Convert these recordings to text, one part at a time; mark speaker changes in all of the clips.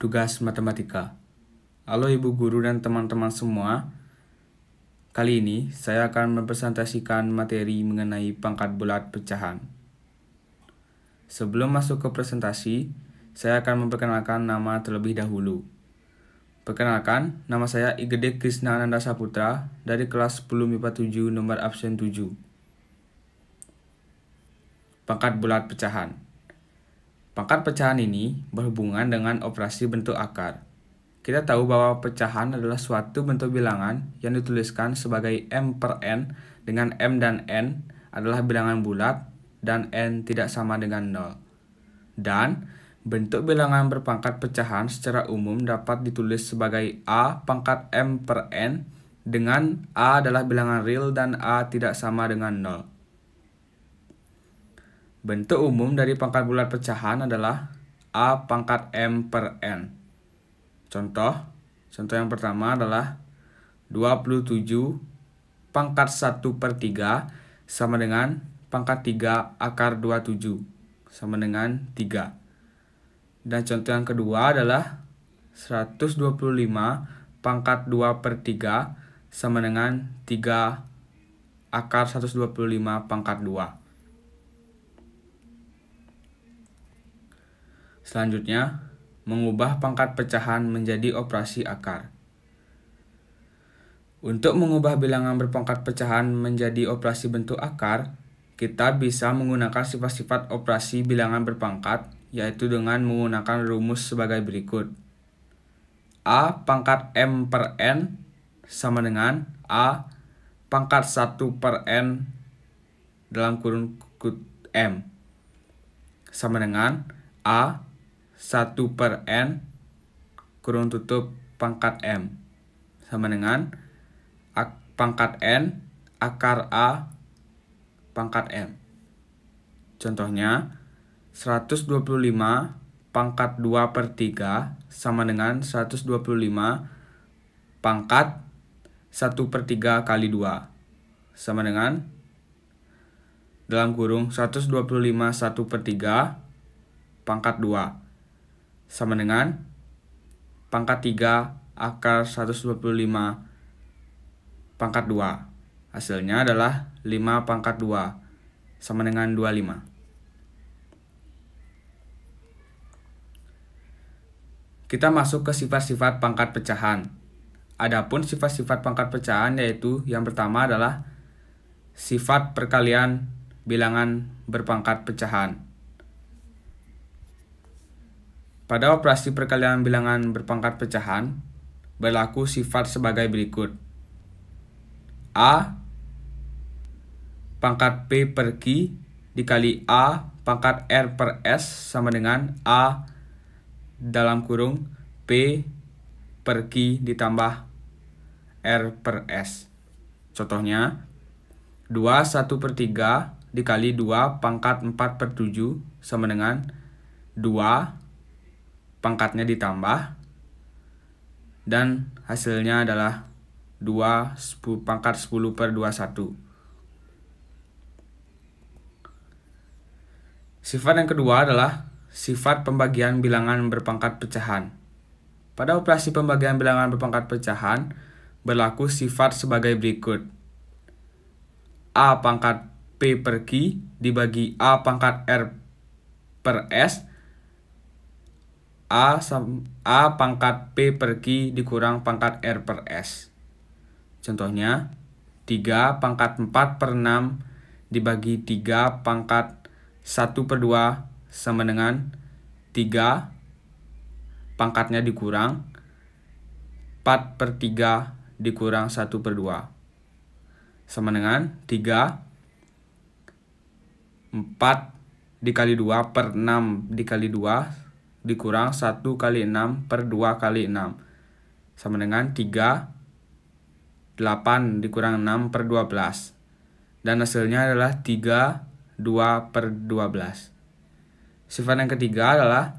Speaker 1: Tugas matematika. Halo Ibu Guru dan teman-teman semua. Kali ini saya akan mempresentasikan materi mengenai pangkat bulat pecahan. Sebelum masuk ke presentasi, saya akan memperkenalkan nama terlebih dahulu. Perkenalkan, nama saya Igede Krisna Ananda Saputra dari kelas 10 MIPA 7 nomor absen 7. Pangkat bulat pecahan. Pangkat pecahan ini berhubungan dengan operasi bentuk akar. Kita tahu bahwa pecahan adalah suatu bentuk bilangan yang dituliskan sebagai M per N, dengan M dan N adalah bilangan bulat dan N tidak sama dengan 0. Dan bentuk bilangan berpangkat pecahan secara umum dapat ditulis sebagai A pangkat M per N, dengan A adalah bilangan real dan A tidak sama dengan 0. Bentuk umum dari pangkat bulat pecahan adalah A pangkat M per N. Contoh yang pertama adalah 27 pangkat 1 per 3 sama dengan pangkat 3 akar 27 sama dengan 3. Dan contoh yang kedua adalah 125 pangkat 2 per 3 sama dengan 3 akar 125 pangkat 2. Selanjutnya, mengubah pangkat pecahan menjadi operasi akar. Untuk mengubah bilangan berpangkat pecahan menjadi operasi bentuk akar, kita bisa menggunakan sifat-sifat operasi bilangan berpangkat, yaitu dengan menggunakan rumus sebagai berikut. A pangkat M per N sama dengan A pangkat 1 per N dalam kurung M sama dengan A 1 per N kurung tutup pangkat M sama dengan pangkat N akar A pangkat M. Contohnya 125 pangkat 2 per 3 sama dengan 125 pangkat 1 per 3 kali 2 sama dengan dalam kurung 125 1 per 3 pangkat 2 sama dengan pangkat 3 akar 125 pangkat 2. Hasilnya adalah 5 pangkat 2 sama dengan 25. Kita masuk ke sifat-sifat pangkat pecahan. Adapun sifat-sifat pangkat pecahan yaitu yang pertama adalah sifat perkalian bilangan berpangkat pecahan. Pada operasi perkalian bilangan berpangkat pecahan, berlaku sifat sebagai berikut. A pangkat P per Q dikali A pangkat R per S sama dengan A dalam kurung P per Q ditambah R per S. Contohnya, 2 1 per 3 dikali 2 pangkat 4 per 7 sama dengan 2 pangkatnya ditambah dan hasilnya adalah 2 pangkat 10 per 21. Sifat yang kedua adalah sifat pembagian bilangan berpangkat pecahan. Pada operasi pembagian bilangan berpangkat pecahan berlaku sifat sebagai berikut. A pangkat P per Q dibagi A pangkat R per S, A pangkat P per Q dikurang pangkat R per S. Contohnya, 3 pangkat 4 per 6 dibagi 3 pangkat 1 per 2 sama dengan 3 pangkatnya dikurang 4 per 3 dikurang 1 per 2 sama dengan 3 4 dikali 2 per 6 dikali 2 dikurang 1 kali 6 per 2 kali 6 sama dengan 8 dikurang 6 per 12 dan hasilnya adalah 2 per 12. Sifat yang ketiga adalah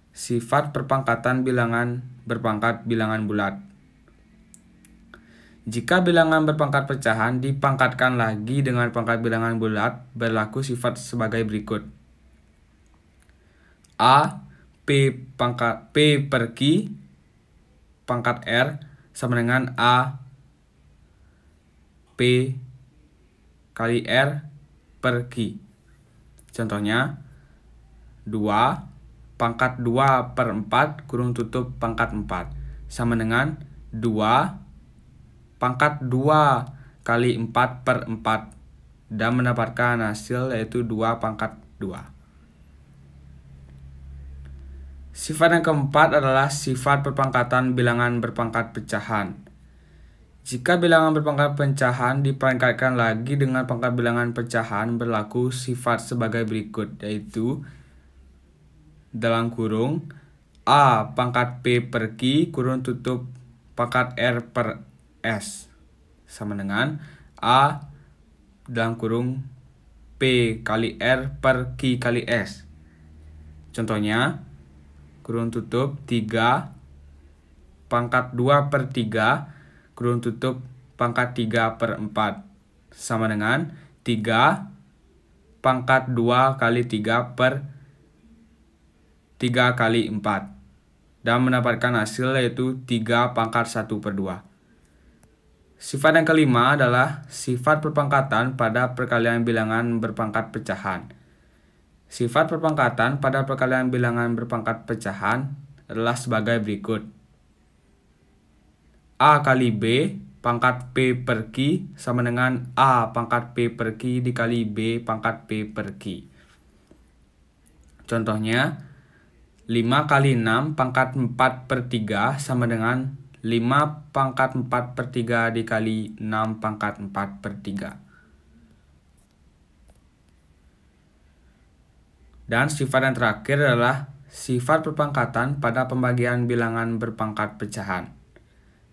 Speaker 1: sifat perpangkatan bilangan berpangkat bilangan bulat. Jika bilangan berpangkat pecahan dipangkatkan lagi dengan pangkat bilangan bulat, berlaku sifat sebagai berikut. A P per Q pangkat R sama dengan A P kali R per Q. Contohnya 2 pangkat 2 per 4 kurung tutup pangkat 4 sama dengan 2 pangkat 2 kali 4 per 4 dan mendapatkan hasil yaitu 2 pangkat 2. Sifat yang keempat adalah sifat perpangkatan bilangan berpangkat pecahan. Jika bilangan berpangkat pecahan diperangkatkan lagi dengan pangkat bilangan pecahan, berlaku sifat sebagai berikut, yaitu dalam kurung A pangkat P per Q kurung tutup pangkat R per S sama dengan A dalam kurung P kali R per Q kali S. Contohnya kurung tutup 3 pangkat 2 per 3 kurung tutup pangkat 3 per 4 sama dengan 3 pangkat 2 kali 3 per 3 kali 4 dan mendapatkan hasil yaitu 3 pangkat 1 per 2. Sifat yang kelima adalah sifat perpangkatan pada perkalian bilangan berpangkat pecahan. Sifat perpangkatan pada perkalian bilangan berpangkat pecahan adalah sebagai berikut. A kali B pangkat P per Q sama dengan A pangkat P per Q dikali B pangkat P per Q. Contohnya 5 kali 6 pangkat 4 per 3 sama dengan 5 pangkat 4 per 3 dikali 6 pangkat 4 per 3. Dan sifat yang terakhir adalah sifat perpangkatan pada pembagian bilangan berpangkat pecahan.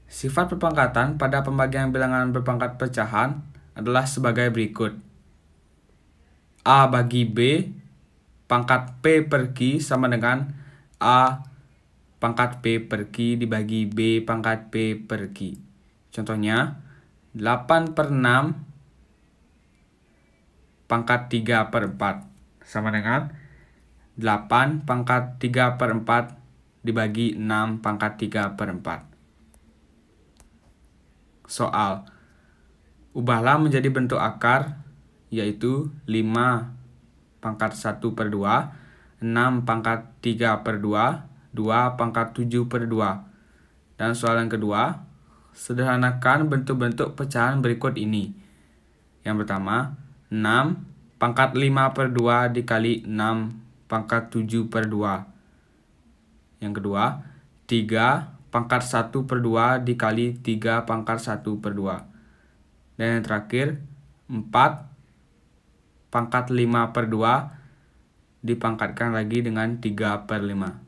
Speaker 1: Sifat perpangkatan pada pembagian bilangan berpangkat pecahan adalah sebagai berikut. A bagi B pangkat P per Q sama dengan A pangkat P per Q dibagi B pangkat P per Q. Contohnya 8 per 6 pangkat 3 per 4 sama dengan 8 pangkat 3 per 4 dibagi 6 pangkat 3 per 4. Soal. Ubahlah menjadi bentuk akar, yaitu 5 pangkat 1 per 2, 6 pangkat 3 per 2, 2 pangkat 7 per 2. Dan soal yang kedua, sederhanakan bentuk-bentuk pecahan berikut ini. Yang pertama, 6 pangkat 5 per 2 dikali 6 pangkat 7 per 2. Yang kedua, 3 pangkat 1 per 2 dikali 3 pangkat 1 per 2. Dan yang terakhir, 4 pangkat 5 per 2 dipangkatkan lagi dengan 3 per 5.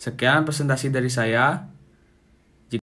Speaker 1: Sekian presentasi dari saya.